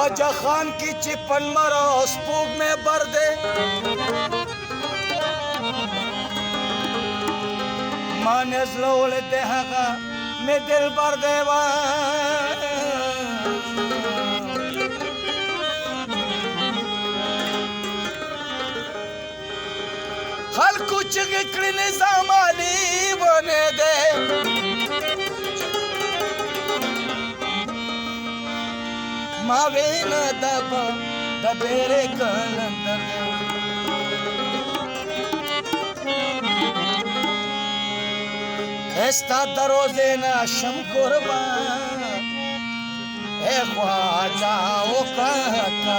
ख्वाजा खान की चिपन मरो स्पूग में भर दे माने स्लोले देहागा में दिल भर देवा हर कुछ गिकड़ी निजाम अली बने दे मावे न दबा दबेरे कलंदर ऐसा दरोजे न शम कुर्बान ए ख्वाजा ओ कहता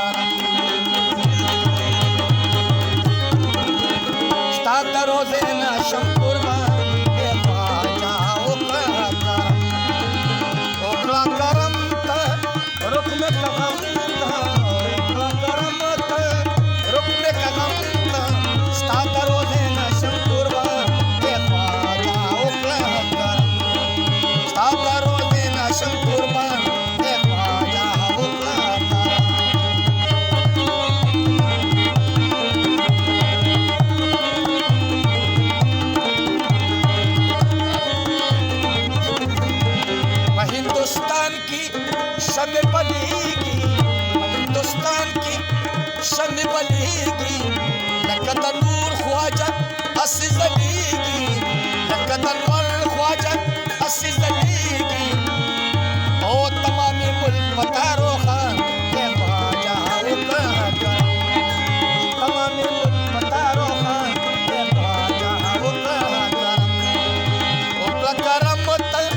ऐसा दरोजे न शम कुर्बान ए ख्वाजा ओ कहता ओकला करम ता रुक में कदम ता ओकला करम ता रुक में कदम ता ऐसा दरोजे न शम कुर्बान ए ख्वाजा ओ कहता ऐसा दरोजे न शम कुर्बान ए ख्वाजा ओ कहता हिंदुस्तान की शम्य बलीगी हिंदुस्तान की शम्य बलीगी लकत नूर ख्वाजा असीज अलीगी लकत नूर ख्वाजा असीज अलीगी ओ तमामी मुल्क बतारो खान ये ख्वाजा ओ कहता तमामी मुल्क बतारो खान ये ख्वाजा ओ कहता ओ करम तल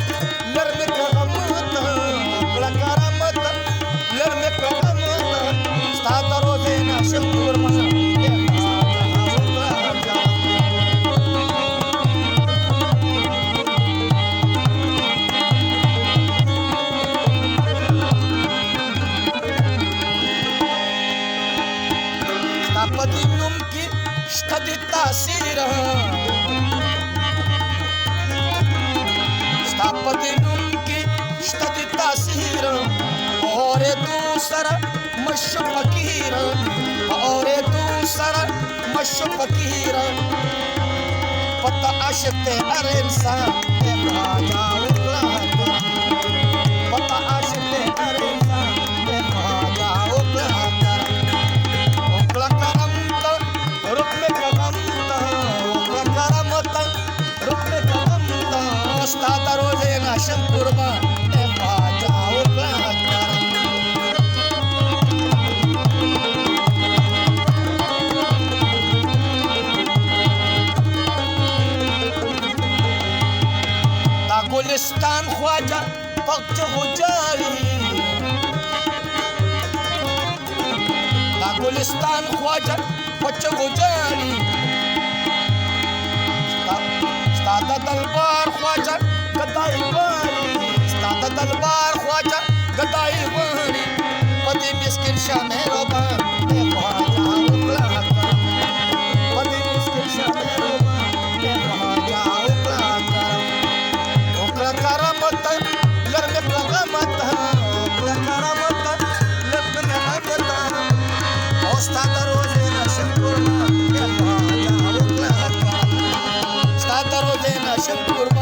नरम करम और दूसरा मशु फकीर और दूसरा मशु फकीर पता आशिक़ हर इंसान के ख्वाजा पता आशिक़ हर इंसान के ख्वाजा ओकला करम ता रुक में कदम ता ओकला करम ता रुक में कदम ता उस्ताद रोजे नाशम कुर्बान ए ख्वाजा ओकला गुलिस्तान ख्वाजा पक्ष हो जारी गुलिस्तान ख्वाजा पक्ष हो जारी स्तादा दलबार ख्वाजा गदाई वारी स्तादा दलबार ख्वाजा गदाई वारी पति मिस्किन शाह मेहरबान ए ख्वाजा उकला पति मिस्किन शाह मेहरबान ए ख्वाजा उकला करमत लर में करमत करमत लर में करमत उस्ताद रोजे नशम कुर्बान ए ख्वाजा उकला उस्ताद रोजे नशम कुर्बान